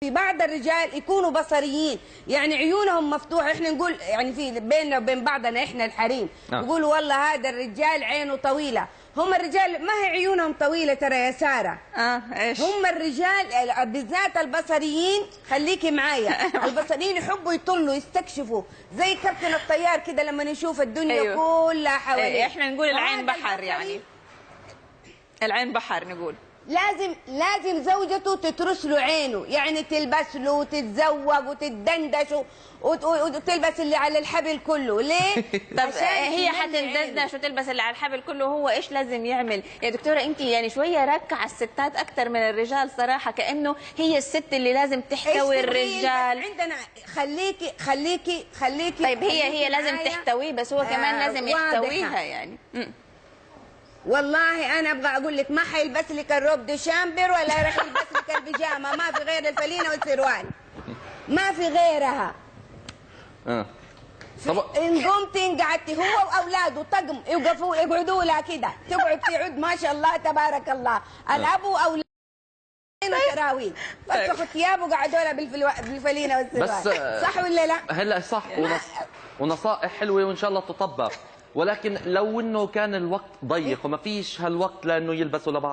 في بعض الرجال يكونوا بصريين، يعني عيونهم مفتوحه، احنا نقول يعني في بيننا وبين بعضنا احنا الحريم يقولوا والله هذا الرجال عينه طويله، هم الرجال ما هي عيونهم طويله ترى يا ساره. ايش؟ هم الرجال بالذات البصريين، خليكي معايا، البصريين يحبوا يطلوا يستكشفوا زي كابتن الطيار كده لما نشوف الدنيا أيوه. كلها حواليه. احنا نقول العين بحر، يعني العين بحر نقول. لازم زوجته تترش له عينه، يعني تلبس له وتتزوج وتتدندش وتلبس اللي على الحبل كله. ليه؟ طب هي حتندندش وتلبس اللي على الحبل كله، هو ايش لازم يعمل يا دكتوره؟ انت يعني شويه رك على الستات اكثر من الرجال صراحه، كانه هي الست اللي لازم تحتوي الرجال. عندنا خليكي طيب هي لازم تحتويه، بس هو كمان لازم يحتويها يعني. والله انا ابغى اقول لك ما حيلبس لك الروب دي شامبر ولا راح يلبس لك البيجامه، ما في غير الفلينه والسروال، ما في غيرها. ان قمتي قعدتي هو واولاده طقم يقعدوا لها كده، تقعد ما شاء الله تبارك الله، الابو واولاده سراويل فتحوا ثياب وقعدوا لها بالفلينه والسروال. صح ولا لا؟ هلا صح، ونصائح حلوه وان شاء الله تطبق، ولكن لو انه كان الوقت ضيق وما فيش هالوقت لانه يلبسوا لبعض